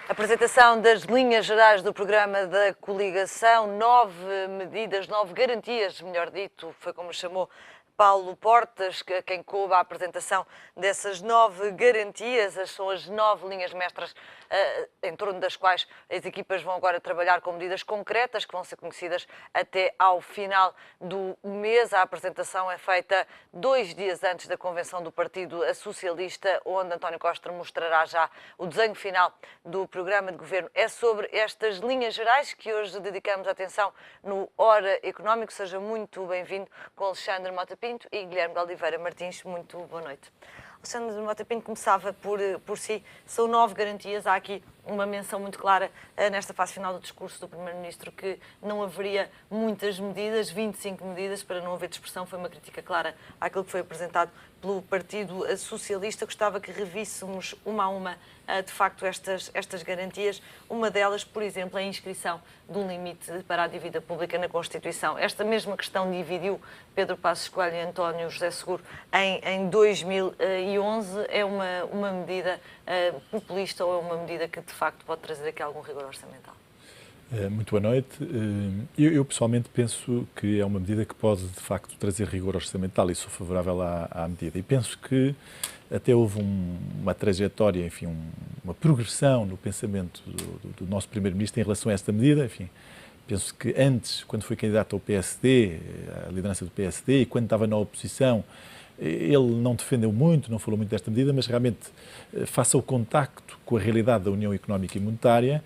Apresentação das linhas gerais do programa da coligação, 9 medidas, 9 garantias, melhor dito, foi como chamou Paulo Portas, quem coube a apresentação dessas 9 garantias, são as 9 linhas mestras em torno das quais as equipas vão agora trabalhar com medidas concretas que vão ser conhecidas até ao final do mês. A apresentação é feita 2 dias antes da convenção do Partido Socialista, onde António Costa mostrará já o desenho final do programa de governo. É sobre estas linhas gerais que hoje dedicamos atenção no Hora Económico. Seja muito bem-vindo com Alexandre Mota Pinto e Guilherme de Oliveira Martins. Muito boa noite. Alexandre Mota Pinto começava por si. São 9 garantias. Há aqui uma menção muito clara nesta fase final do discurso do Primeiro-Ministro que não haveria muitas medidas, 25 medidas, para não haver dispersão. Foi uma crítica clara àquilo que foi apresentado pelo Partido Socialista. Gostava que revíssemos uma a uma, de facto, estas garantias. Uma delas, por exemplo, é a inscrição de um limite para a dívida pública na Constituição. Esta mesma questão dividiu Pedro Passos Coelho e António José Seguro em 2011. É uma medida populista ou é uma medida que, de facto, pode trazer aqui algum rigor orçamental? Muito boa noite. Eu pessoalmente penso que é uma medida que pode, de facto, trazer rigor orçamental e sou favorável à medida. E penso que até houve uma trajetória, enfim, uma progressão no pensamento do nosso Primeiro-Ministro em relação a esta medida. Enfim, penso que antes, quando foi candidato ao PSD, à liderança do PSD, e quando estava na oposição, ele não defendeu muito, não falou muito desta medida, mas realmente, face ao contacto com a realidade da União Económica e Monetária,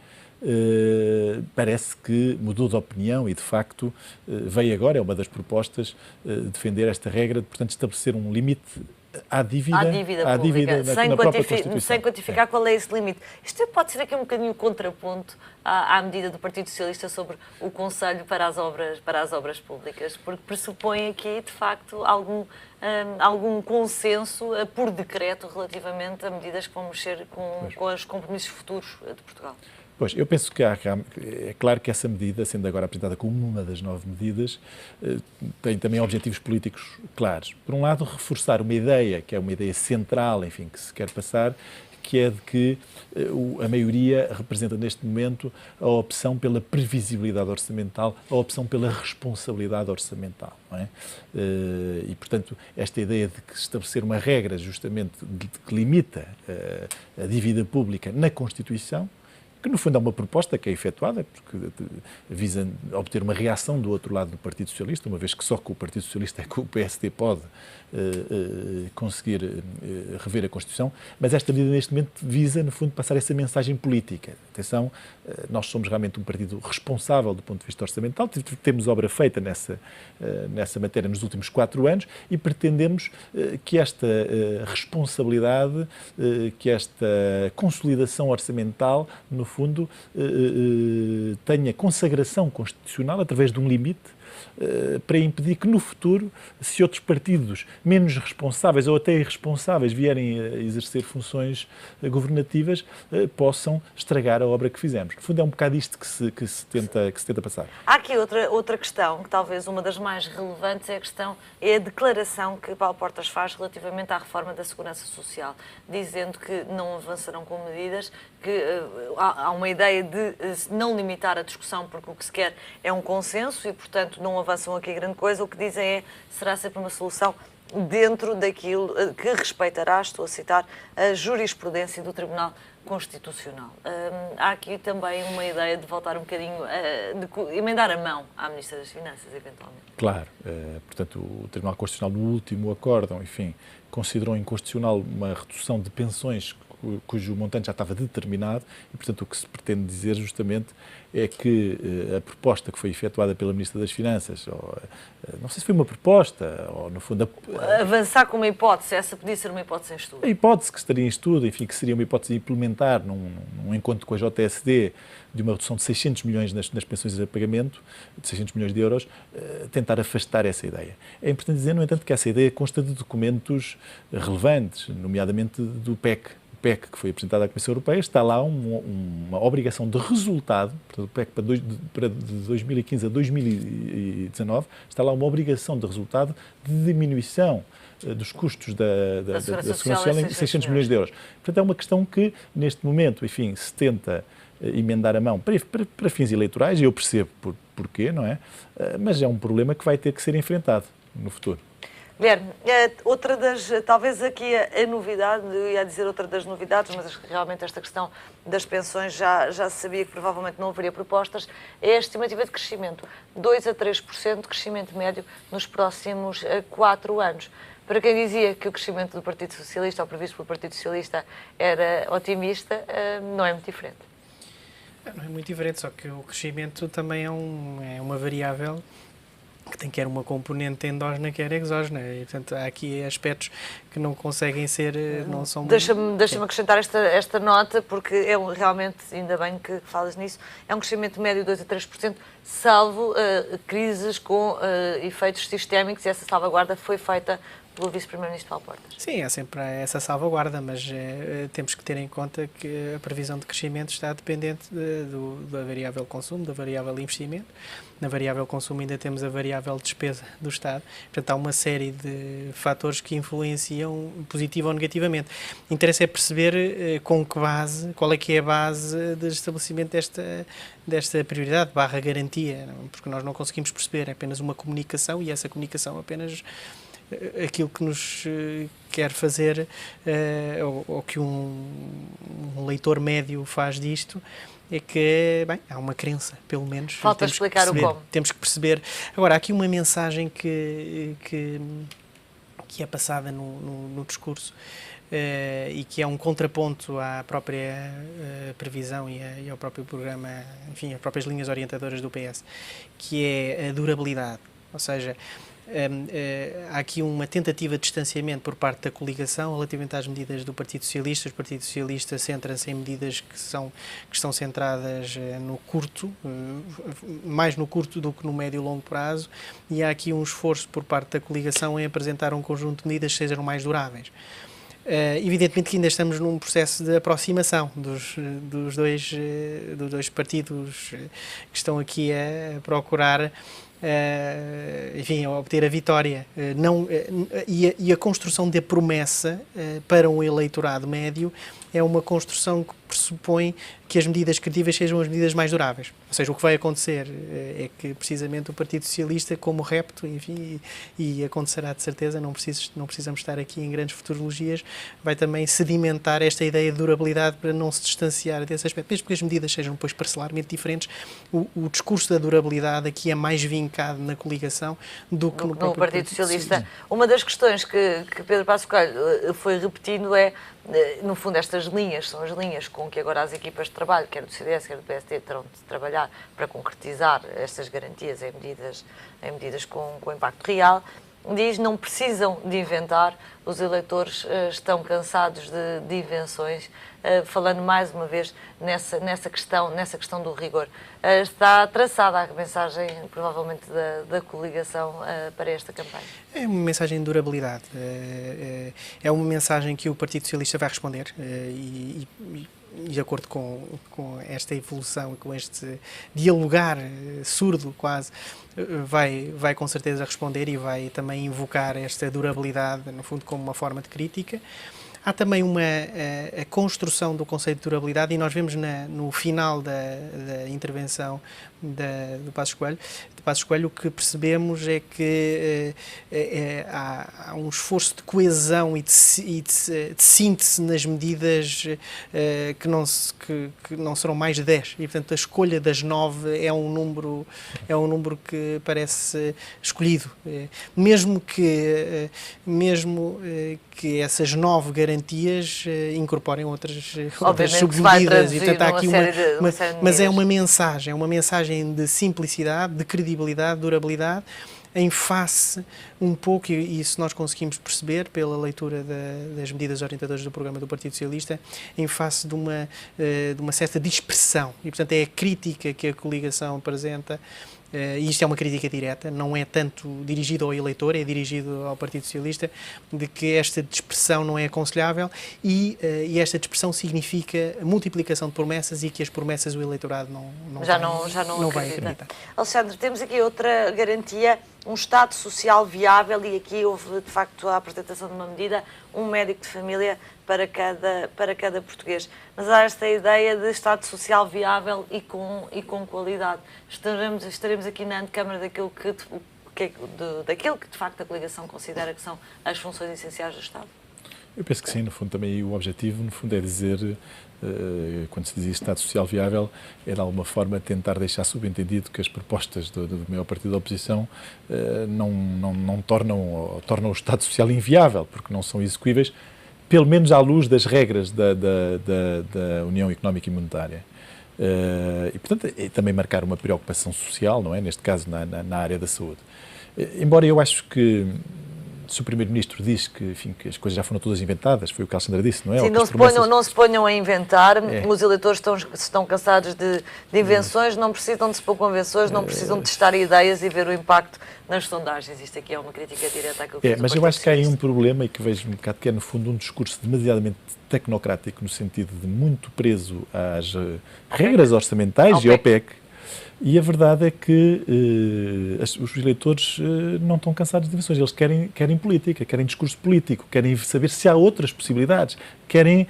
parece que mudou de opinião e, de facto, veio agora, é uma das propostas, defender esta regra de, portanto, estabelecer um limite à dívida pública, na própria Constituição. Sem quantificar qual é esse limite. Isto pode ser aqui um bocadinho contraponto à medida do Partido Socialista sobre o Conselho para as obras públicas, porque pressupõe aqui, de facto, algum consenso por decreto relativamente a medidas que vão mexer com os compromissos futuros de Portugal. Pois, eu penso que é claro que essa medida, sendo agora apresentada como uma das 9 medidas, tem também objetivos políticos claros. Por um lado, reforçar uma ideia, que é uma ideia central, enfim, que se quer passar, que é de que a maioria representa neste momento a opção pela previsibilidade orçamental, a opção pela responsabilidade orçamental, não é? E, portanto, esta ideia de que estabelecer uma regra justamente que limita a dívida pública na Constituição, que no fundo é uma proposta que é efetuada, porque visa obter uma reação do outro lado do Partido Socialista, uma vez que só com o Partido Socialista é que o PSD pode conseguir rever a Constituição, mas esta medida neste momento visa, no fundo, passar essa mensagem política. Atenção, nós somos realmente um partido responsável do ponto de vista orçamental, temos obra feita nessa matéria nos últimos 4 anos e pretendemos que esta responsabilidade, que esta consolidação orçamental, no fundo, tenha consagração constitucional através de um limite para impedir que no futuro, se outros partidos menos responsáveis ou até irresponsáveis vierem a exercer funções governativas, possam estragar a obra que fizemos. No fundo, é um bocado isto que se tenta passar. Há aqui outra questão, que talvez uma das mais relevantes, é a declaração que Paulo Portas faz relativamente à reforma da Segurança Social, dizendo que não avançarão com medidas, que há uma ideia de não limitar a discussão, porque o que se quer é um consenso e, portanto, não avançam aqui grande coisa. O que dizem será sempre uma solução dentro daquilo que respeitará, estou a citar, a jurisprudência do Tribunal Constitucional. Há aqui também uma ideia de voltar um bocadinho, de emendar a mão à Ministra das Finanças, eventualmente. Claro. Portanto, o Tribunal Constitucional, no último acórdão, enfim, considerou inconstitucional uma redução de pensões cujo montante já estava determinado e, portanto, o que se pretende dizer justamente é que a proposta que foi efetuada pela Ministra das Finanças, não sei se foi uma proposta, ou no fundo... Avançar com uma hipótese, essa podia ser uma hipótese em estudo. A hipótese que estaria em estudo, enfim, que seria uma hipótese de implementar num encontro com a JSD de uma redução de 600 milhões nas pensões a pagamento, de 600 milhões de euros, tentar afastar essa ideia. É importante dizer, no entanto, que essa ideia consta de documentos relevantes, nomeadamente do PEC, PEC que foi apresentado à Comissão Europeia, está lá uma obrigação de resultado, portanto, o PEC para de 2015 a 2019, está lá uma obrigação de resultado de diminuição dos custos da Segurança Social em 600 milhões de euros. Portanto, é uma questão que, neste momento, enfim, se tenta emendar a mão para fins eleitorais, e eu percebo porquê, não é? Mas é um problema que vai ter que ser enfrentado no futuro. Guilherme, outra das, talvez aqui a novidade, eu ia dizer outra das novidades, mas realmente esta questão das pensões já se sabia que provavelmente não haveria propostas, é a estimativa de crescimento, 2 a 3% de crescimento médio nos próximos 4 anos. Para quem dizia que o crescimento do Partido Socialista, ou previsto pelo Partido Socialista, era otimista, não é muito diferente. Não é muito diferente, só que o crescimento também é uma variável que tem quer uma componente endógena, quer exógena. E, portanto, há aqui aspectos que não conseguem ser... não são. Deixa-me acrescentar esta nota, porque é realmente, ainda bem que falas nisso, é um crescimento médio de 2 a 3%, salvo crises com efeitos sistémicos, e essa salvaguarda foi feita pelo Vice-Primeiro-Ministro Paulo Portas. Sim, há sempre essa salvaguarda, mas temos que ter em conta que a previsão de crescimento está dependente da variável consumo, da variável investimento. Na variável consumo ainda temos a variável despesa do Estado. Portanto, há uma série de fatores que influenciam positivo ou negativamente. Interessa é perceber com que base, qual é que é a base de estabelecimento desta prioridade, /garantia, porque nós não conseguimos perceber, é apenas uma comunicação, e essa comunicação apenas aquilo que nos quer fazer, ou que um leitor médio faz disto, é que, bem, há uma crença, pelo menos. Falta explicar o como. Temos que perceber. Agora, há aqui uma mensagem que é passada no discurso, e que é um contraponto à própria previsão e ao próprio programa, enfim, às próprias linhas orientadoras do PS, que é a durabilidade. Ou seja, há aqui uma tentativa de distanciamento por parte da coligação relativamente às medidas do Partido Socialista. O Partido Socialista centra-se em medidas que estão centradas no curto, mais no curto do que no médio e longo prazo, e há aqui um esforço por parte da coligação em apresentar um conjunto de medidas que sejam mais duráveis. Evidentemente que ainda estamos num processo de aproximação dos dois partidos que estão aqui a procurar, enfim, a obter a vitória, e a construção da promessa para um eleitorado médio é uma construção que pressupõe que as medidas credíveis sejam as medidas mais duráveis. Ou seja, o que vai acontecer é que precisamente o Partido Socialista, como repto, enfim, e acontecerá de certeza, não precisamos estar aqui em grandes futurologias, vai também sedimentar esta ideia de durabilidade para não se distanciar desse aspecto. Mesmo que as medidas sejam depois parcelarmente diferentes, o discurso da durabilidade aqui é mais vincado na coligação do que no Partido Socialista. Uma das questões que Pedro Passos Coelho foi repetindo é, no fundo, estas linhas, são as linhas com que agora as equipas de trabalho, quer do CDS, quer do PSD, terão de trabalhar para concretizar estas garantias em medidas com impacto real. Diz, não precisam de inventar, os eleitores estão cansados de invenções, falando mais uma vez nessa questão do rigor. Está traçada a mensagem, provavelmente, da coligação para esta campanha? É uma mensagem de durabilidade. É uma mensagem que o Partido Socialista vai responder, e de acordo com esta evolução e com este dialogar surdo quase, vai com certeza responder e vai também invocar esta durabilidade, no fundo, como uma forma de crítica. Há também a construção do conceito de durabilidade, e nós vemos no final da intervenção do Passos Coelho, o que percebemos é que há um esforço de coesão e de síntese nas medidas que não serão mais de 10, e portanto a escolha das 9 é um número que parece escolhido, mesmo que essas 9 garantias incorporem outras submedidas, e portanto há aqui mas é uma mensagem de simplicidade, de credibilidade, de durabilidade, em face um pouco, e isso nós conseguimos perceber pela leitura das medidas orientadoras do programa do Partido Socialista, em face de uma certa dispersão, e portanto é a crítica que a coligação apresenta e isto é uma crítica direta, não é tanto dirigido ao eleitor, é dirigido ao Partido Socialista, de que esta dispersão não é aconselhável e esta dispersão significa multiplicação de promessas e que as promessas o eleitorado não vai acreditar. Alexandre, temos aqui outra garantia, um Estado social viável, e aqui houve de facto a apresentação de uma medida, um médico de família para cada português. Mas há esta ideia de Estado social viável e com qualidade. Estaremos aqui na antecâmara daquilo que de facto a coligação considera que são as funções essenciais do Estado? Eu penso que sim, no fundo também o objetivo, no fundo, é dizer, quando se diz Estado Social Viável, é de alguma forma tentar deixar subentendido que as propostas do maior partido da oposição não tornam o Estado Social inviável, porque não são execuíveis, pelo menos à luz das regras da União Económica e Monetária. E, portanto, é também marcar uma preocupação social, não é? Neste caso, na área da saúde. Embora eu acho que, se o Primeiro-Ministro diz que, enfim, que as coisas já foram todas inventadas, foi o que a Alexandra disse, não é? Sim, não se ponham a inventar, os eleitores estão cansados de invenções, não precisam de se pôr convenções, não precisam de testar ideias e ver o impacto nas sondagens. Isto aqui é uma crítica direta àquilo que fez o mas eu Partido acho que há aí um Socialista. problema e que vejo um bocado que é, no fundo, um discurso demasiadamente tecnocrático, no sentido de muito preso às regras orçamentais e ao PEC. E a verdade é que os eleitores não estão cansados de invenções, eles querem política, querem discurso político, querem saber se há outras possibilidades, querem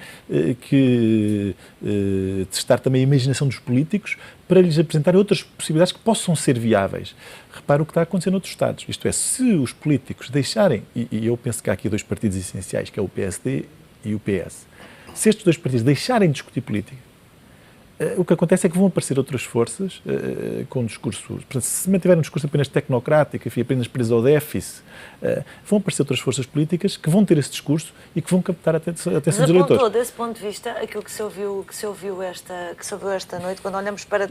testar também a imaginação dos políticos para lhes apresentarem outras possibilidades que possam ser viáveis. Repara o que está acontecendo noutros Estados, isto é, se os políticos deixarem, e eu penso que há aqui dois partidos essenciais, que é o PSD e o PS, se estes dois partidos deixarem de discutir política, o que acontece é que vão aparecer outras forças com um discurso, portanto, se mantiver um discurso apenas tecnocrático, enfim, apenas preso ao déficit, vão aparecer outras forças políticas que vão ter esse discurso e que vão captar a atenção dos eleitores. Mas desse ponto de vista, aquilo que se ouviu esta noite, quando olhamos para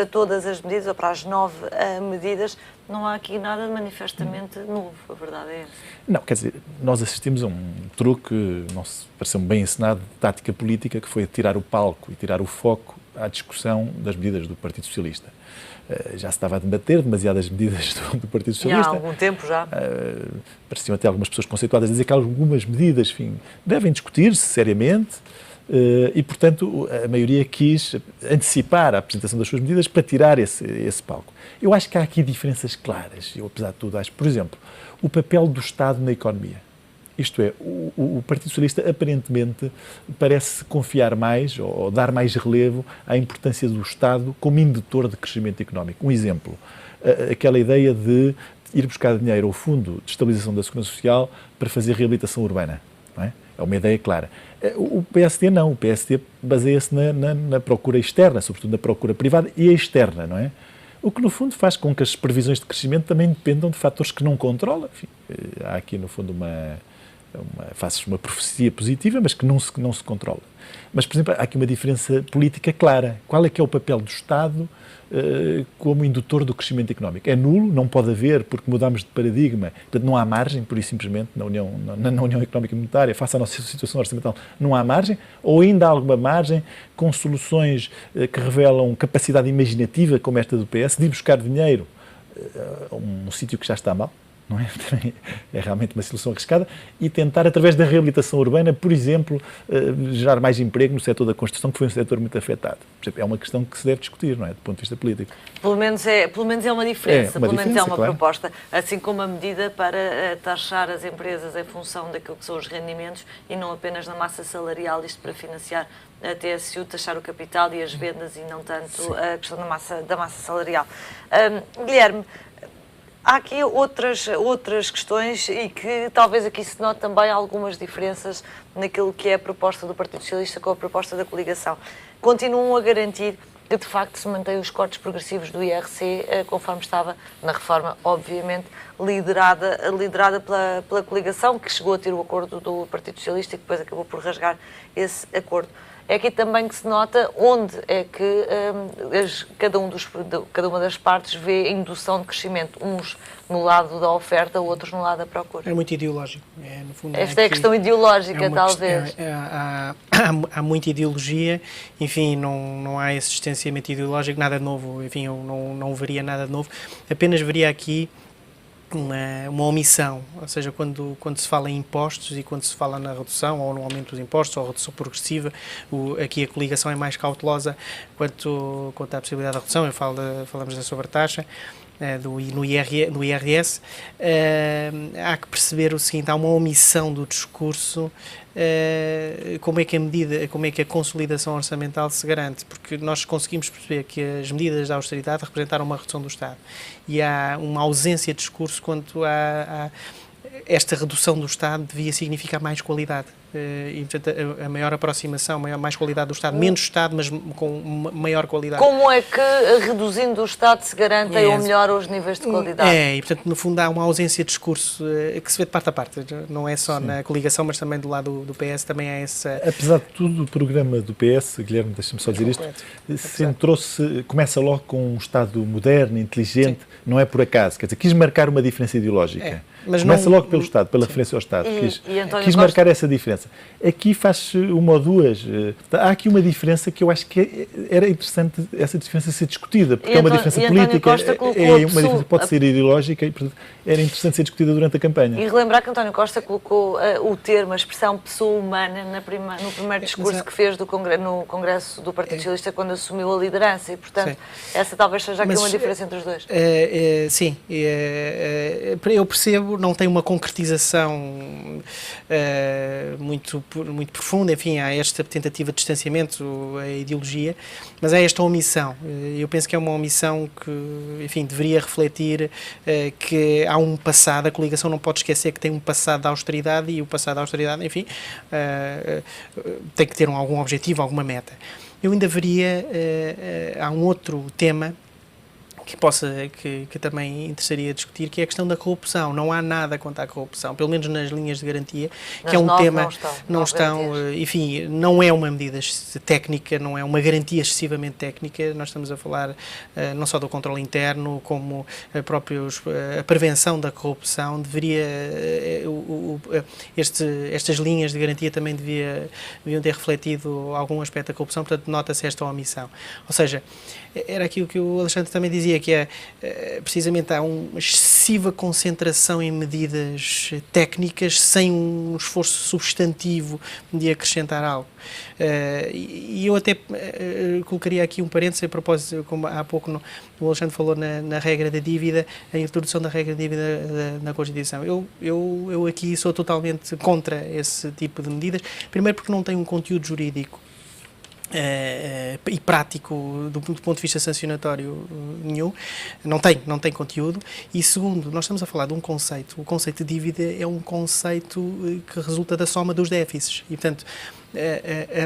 todas as medidas, ou para as 9 medidas, não há aqui nada manifestamente novo, a verdade é essa. Não, quer dizer, nós assistimos a um truque, pareceu-me bem ensinado, de tática política, que foi tirar o palco e tirar o foco à discussão das medidas do Partido Socialista. Já se estava a debater demasiadas medidas do Partido Socialista. E há algum tempo já. Pareciam até algumas pessoas conceituadas a dizer que algumas medidas, enfim, devem discutir-se seriamente e, portanto, a maioria quis antecipar a apresentação das suas medidas para tirar esse palco. Eu acho que há aqui diferenças claras. Eu, apesar de tudo, acho, por exemplo, o papel do Estado na economia. Isto é, o Partido Socialista aparentemente parece confiar mais ou dar mais relevo à importância do Estado como indutor de crescimento económico. Um exemplo, aquela ideia de ir buscar dinheiro ao Fundo de Estabilização da Segurança Social para fazer reabilitação urbana. Não é? É uma ideia clara. O PSD não, o PSD baseia-se na procura externa, sobretudo na procura privada e externa, não é? O que, no fundo, faz com que as previsões de crescimento também dependam de fatores que não controla. Enfim, há aqui, no fundo, faz uma profecia positiva, mas que não se controla. Mas, por exemplo, há aqui uma diferença política clara. Qual é que é o papel do Estado como indutor do crescimento económico? É nulo, não pode haver, porque mudamos de paradigma. Portanto, não há margem, pura e simplesmente, na União Económica e Monetária, face à nossa situação orçamental, não há margem, ou ainda há alguma margem com soluções que revelam capacidade imaginativa, como esta do PS, de ir buscar dinheiro a um sítio que já está mal. Não é? É realmente uma solução arriscada, e tentar, através da reabilitação urbana, por exemplo, gerar mais emprego no setor da construção, que foi um setor muito afetado. É uma questão que se deve discutir, não é? Do ponto de vista político. Pelo menos é uma diferença, pelo menos é uma claro. Proposta, assim como a medida para taxar as empresas em função daquilo que são os rendimentos e não apenas na massa salarial, isto para financiar a TSU, taxar o capital e as vendas e não tanto a questão da massa salarial. Guilherme, há aqui outras questões e que talvez aqui se note também algumas diferenças naquilo que é a proposta do Partido Socialista com a proposta da coligação. Continuam a garantir que, de facto, se mantém os cortes progressivos do IRC, conforme estava na reforma, obviamente, liderada pela coligação, que chegou a ter o acordo do Partido Socialista e que depois acabou por rasgar esse acordo. é aqui também que se nota onde é que cada uma das partes vê a indução de crescimento, uns no lado da oferta, outros no lado da procura. É muito ideológico. No fundo, Esta é a questão ideológica, talvez. Há muita ideologia, enfim, não há esse distanciamento ideológico, nada de novo, enfim, eu não veria nada de novo, apenas veria aqui uma omissão, ou seja, quando se fala em impostos e quando se fala na redução ou no aumento dos impostos ou redução progressiva, aqui a coligação é mais cautelosa quanto à possibilidade de redução. Falamos da sobretaxa, no IRS. Há que perceber o seguinte: há uma omissão do discurso. Como é que a consolidação orçamental se garante, porque nós conseguimos perceber que as medidas da austeridade representaram uma redução do Estado e há uma ausência de discurso quanto a esta redução do Estado devia significar mais qualidade. E, portanto, a maior aproximação, mais qualidade do Estado, menos Estado, mas com maior qualidade. Como é que, reduzindo o Estado, se garantem ou melhor os níveis de qualidade? E, portanto, no fundo, há uma ausência de discurso que se vê de parte a parte. Não é só na coligação, mas também do lado do PS também há essa... Apesar de tudo, o programa do PS, Guilherme, deixa-me só dizer isto, começa logo com um Estado moderno, inteligente, não é por acaso. Quer dizer, quis marcar uma diferença ideológica. Mas começa logo pelo Estado, pela referência ao Estado. Quis marcar essa diferença. Aqui faz uma ou duas. Há aqui uma diferença que eu acho que era interessante essa diferença ser discutida, porque é uma diferença política, é uma diferença que pode ser ideológica e, portanto, era interessante ser discutida durante a campanha. E relembrar que António Costa colocou o termo, a expressão pessoa humana no primeiro discurso que fez no Congresso do Partido Socialista quando assumiu a liderança e, portanto, essa talvez seja aqui uma diferença entre os dois. Sim, eu percebo, não tem uma concretização muito profunda, enfim, há esta tentativa de distanciamento, a ideologia, mas há esta omissão. Eu penso que é uma omissão que, enfim, deveria refletir que há um passado, a coligação não pode esquecer que tem um passado da austeridade e o passado da austeridade, enfim, tem que ter algum objetivo, alguma meta. Eu ainda veria, há um outro tema que também interessaria discutir, que é a questão da corrupção. Não há nada contra a corrupção, pelo menos nas linhas de garantia, que é um tema... Não estão, enfim, não é uma medida técnica, não é uma garantia excessivamente técnica. Nós estamos a falar não só do controle interno, como a prevenção da corrupção. Estas linhas de garantia também deviam ter refletido algum aspecto da corrupção, portanto, nota-se esta omissão. Ou seja, era aquilo que o Alexandre também dizia, que precisamente há uma excessiva concentração em medidas técnicas sem um esforço substantivo de acrescentar algo. E eu até colocaria aqui um parênteses a propósito, como há pouco o Alexandre falou na regra da dívida, a introdução da regra da dívida na Constituição. Eu aqui sou totalmente contra esse tipo de medidas, primeiro porque não tem um conteúdo jurídico e prático do ponto de vista sancionatório nenhum, não tem conteúdo, e segundo, nós estamos a falar de um conceito, o conceito de dívida é um conceito que resulta da soma dos déficits e, portanto,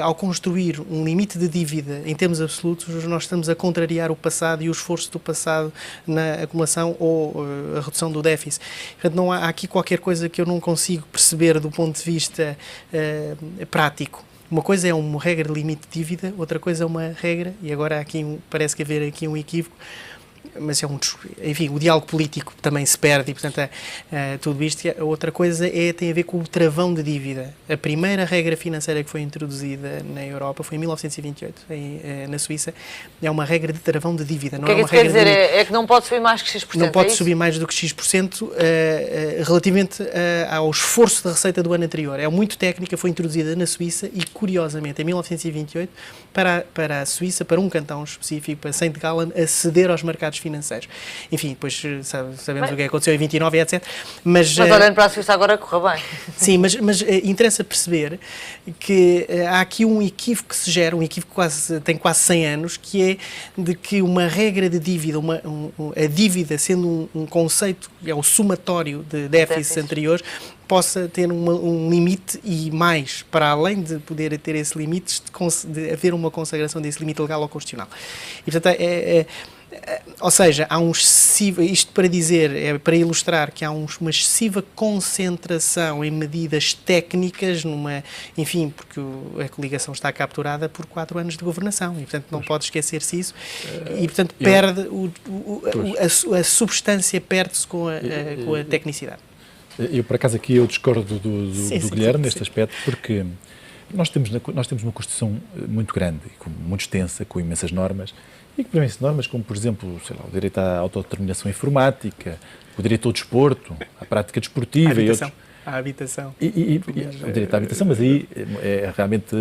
ao construir um limite de dívida em termos absolutos, nós estamos a contrariar o passado e o esforço do passado na acumulação ou a redução do déficit. Portanto, não há aqui qualquer coisa que eu não consigo perceber do ponto de vista prático. Uma coisa é uma regra de limite de dívida, outra coisa é uma regra, e agora parece que haver aqui um equívoco, mas enfim, o diálogo político também se perde e, portanto, tudo isto. A outra coisa tem a ver com o travão de dívida. A primeira regra financeira que foi introduzida na Europa foi em 1928, na Suíça. É uma regra de travão de dívida. O que é que isso quer dizer? É que não pode subir mais que X%? Não pode subir mais do que X% relativamente ao esforço da receita do ano anterior. É muito técnica, foi introduzida na Suíça e, curiosamente, em 1928, para a Suíça, para um cantão específico, para Saint Gallen, aceder aos mercados financeiros. Enfim, depois sabemos o que aconteceu em 29 e etc. Mas olhando para a Suíça agora correu bem. Sim, mas interessa perceber que há aqui um equívoco que se gera, um equívoco que tem quase 100 anos, que é de que uma regra de dívida, a dívida sendo um conceito, é o somatório de déficits anteriores, possa ter um limite e mais, para além de poder ter esse limite, de haver uma consagração desse limite legal ou constitucional. E, portanto, ou seja, há um excessivo, isto para dizer, para ilustrar que há uma excessiva concentração em medidas técnicas, enfim, porque a coligação está capturada por 4 anos de governação e, portanto, não pode esquecer-se isso e, portanto, perde a substância perde-se com a tecnicidade. Eu, por acaso, aqui eu discordo do Guilherme neste aspecto, porque nós temos uma Constituição muito grande, muito extensa, com imensas normas, e que permitem normas como, por exemplo, sei lá, o direito à autodeterminação informática, o direito ao desporto, à prática desportiva a habitação. E o direito à habitação, mas aí é realmente,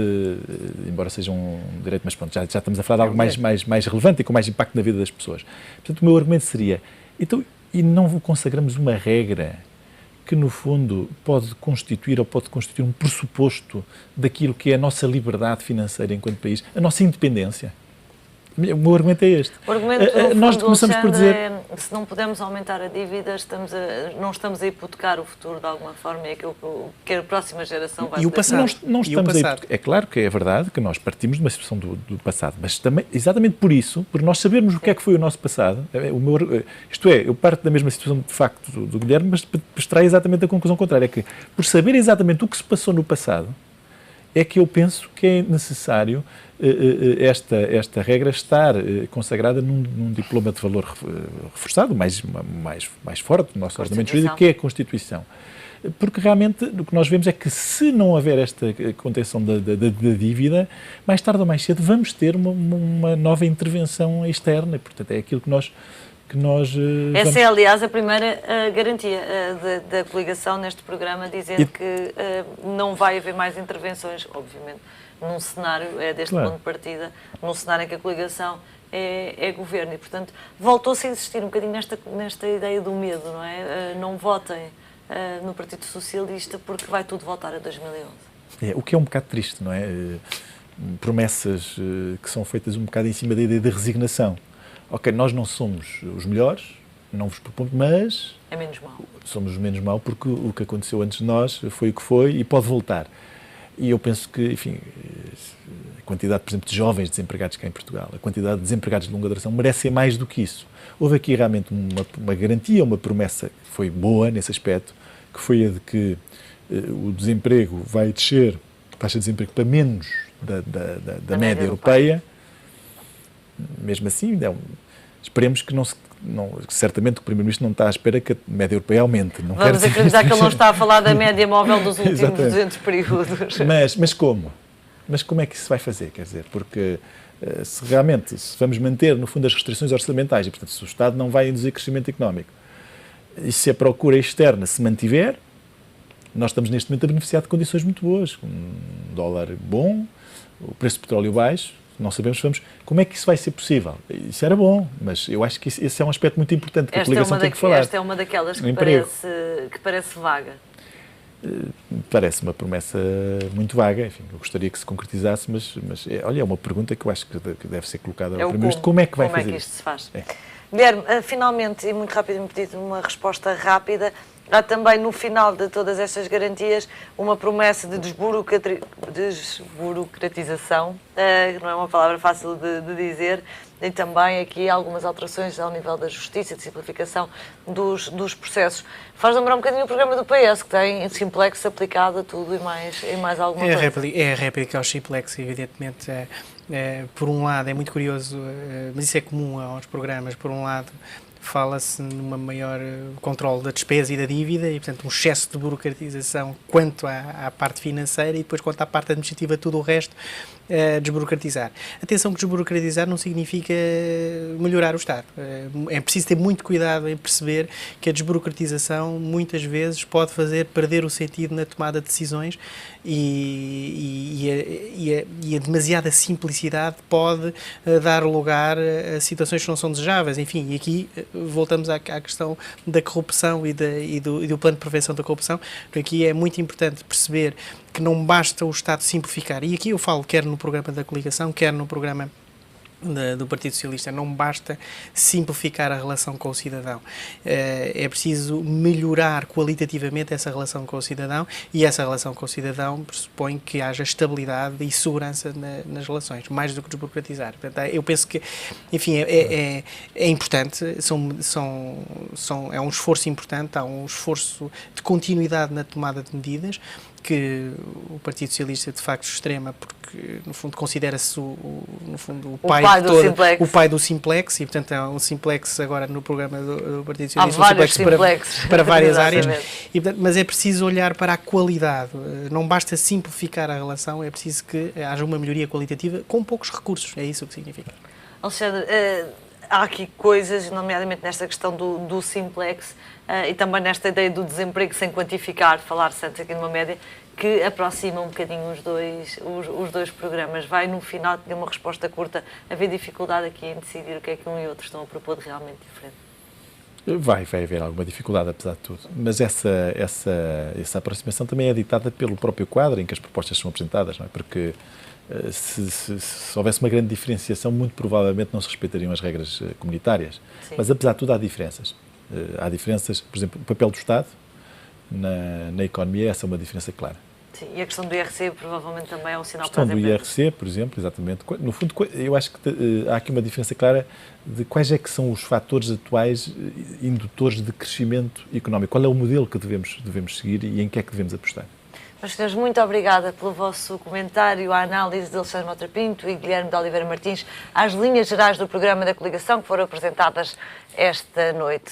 embora seja um direito, mas pronto, já estamos a falar de algo mais relevante e com mais impacto na vida das pessoas. Portanto, o meu argumento seria, então, e não consagramos uma regra que, no fundo, pode constituir um pressuposto daquilo que é a nossa liberdade financeira enquanto país, a nossa independência? O meu argumento é este. O argumento do nós fundo, começamos por dizer... se não pudermos aumentar a dívida, não estamos a hipotecar o futuro de alguma forma e aquilo que a próxima geração vai poder. E o passado. Não estamos é claro que é verdade que nós partimos de uma situação do passado, mas também, exatamente por isso, por nós sabermos o que é que foi o nosso passado, isto é, eu parto da mesma situação de facto do Guilherme, mas extraio exatamente a conclusão contrária, é que por saber exatamente o que se passou no passado, é que eu penso que é necessário esta regra estar consagrada num diploma de valor reforçado, mais forte do nosso ordenamento jurídico, que é a Constituição. Porque realmente o que nós vemos é que se não houver esta contenção da dívida, mais tarde ou mais cedo vamos ter uma nova intervenção externa. Portanto, é aquilo que nós Essa é, aliás, a primeira garantia da coligação neste programa, dizendo que não vai haver mais intervenções, obviamente, num cenário, deste ponto de partida, num cenário em que a coligação é governo. E, portanto, voltou-se a insistir um bocadinho nesta ideia do medo, não é? Não votem no Partido Socialista porque vai tudo voltar a 2011. O que é um bocado triste, não é? Promessas que são feitas um bocado em cima da ideia de resignação. Ok, nós não somos os melhores, não vos proponho, mas... É menos mau. Somos menos mau porque o que aconteceu antes de nós foi o que foi e pode voltar. E eu penso que, enfim, a quantidade, por exemplo, de jovens desempregados cá em Portugal, a quantidade de desempregados de longa duração merece ser mais do que isso. Houve aqui realmente uma garantia, uma promessa que foi boa nesse aspecto, que foi a de que o desemprego vai descer, a taxa de desemprego para menos da média europeia. Mesmo assim, esperemos que certamente o Primeiro-Ministro não está à espera que a média europeia aumente. Não Vamos acreditar que ele não está a falar da média móvel dos últimos 200 períodos. Mas como? Mas como é que isso se vai fazer? Quer dizer, porque se realmente vamos manter, no fundo, as restrições orçamentais, e, portanto, se o Estado não vai induzir crescimento económico, e se a procura externa se mantiver, nós estamos neste momento a beneficiar de condições muito boas, com um dólar bom, o preço do petróleo baixo. Não sabemos como é que isso vai ser possível. Isso era bom, mas eu acho que esse é um aspecto muito importante que a coligação tem que falar. Esta é uma daquelas que parece vaga. Parece uma promessa muito vaga. Enfim, eu gostaria que se concretizasse, mas olha, é uma pergunta que eu acho que deve ser colocada ao Primeiro-Ministro. Como é que vai fazer Como é que isto se faz? Guilherme, finalmente, e muito rápido, me pedido uma resposta rápida. Há também, no final de todas estas garantias, uma promessa de desburocratização, não é uma palavra fácil de dizer, e também aqui algumas alterações ao nível da justiça, de simplificação dos processos. Faz lembrar um bocadinho o programa do PS, que tem Simplex aplicado a tudo e mais alguma coisa. É a réplica ao Simplex, evidentemente. Por um lado, é muito curioso, mas isso é comum aos programas, por um lado, fala-se numa maior controle da despesa e da dívida e, portanto, um excesso de burocratização quanto à parte financeira e depois quanto à parte administrativa, tudo o resto, desburocratizar. Atenção que desburocratizar não significa melhorar o Estado. É preciso ter muito cuidado em perceber que a desburocratização muitas vezes pode fazer perder o sentido na tomada de decisões e a demasiada simplicidade pode dar lugar a situações que não são desejáveis. Enfim, e aqui voltamos à questão da corrupção e do plano de prevenção da corrupção. Aqui é muito importante perceber que não basta o Estado simplificar. E aqui eu falo quer no programa da coligação, quer no programa do Partido Socialista. Não basta simplificar a relação com o cidadão. É preciso melhorar qualitativamente essa relação com o cidadão, e essa relação com o cidadão pressupõe que haja estabilidade e segurança nas relações, mais do que desburocratizar. Portanto, eu penso que, enfim, é importante, é um esforço importante, há um esforço de continuidade na tomada de medidas, que o Partido Socialista de facto extrema, porque no fundo considera-se no fundo, o pai do Simplex, e portanto há um Simplex agora no programa do Partido Socialista, há vários Simplex para várias áreas, e, portanto, mas é preciso olhar para a qualidade, não basta simplificar a relação, é preciso que haja uma melhoria qualitativa com poucos recursos, é isso que significa. Alexandre, há aqui coisas, nomeadamente nesta questão do Simplex, e também nesta ideia do desemprego sem quantificar, falar-se antes aqui numa média, que aproxima um bocadinho os dois programas. Vai, no final, ter uma resposta curta, haver dificuldade aqui em decidir o que é que um e outro estão a propor de realmente diferente? Vai haver alguma dificuldade, apesar de tudo. Mas essa aproximação também é ditada pelo próprio quadro em que as propostas são apresentadas, não é? Porque se houvesse uma grande diferenciação, muito provavelmente não se respeitariam as regras comunitárias. Sim. Mas, apesar de tudo, há diferenças. Há diferenças, por exemplo, o papel do Estado na economia, essa é uma diferença clara. Sim, e a questão do IRC provavelmente também é um sinal para a do IRC, por exemplo, exatamente. No fundo, eu acho que há aqui uma diferença clara de quais é que são os fatores atuais indutores de crescimento económico. Qual é o modelo que devemos seguir e em que é que devemos apostar? Meus senhores, muito obrigada pelo vosso comentário, a análise de Alexandre Mota Pinto e Guilherme de Oliveira Martins às linhas gerais do programa da coligação que foram apresentadas esta noite.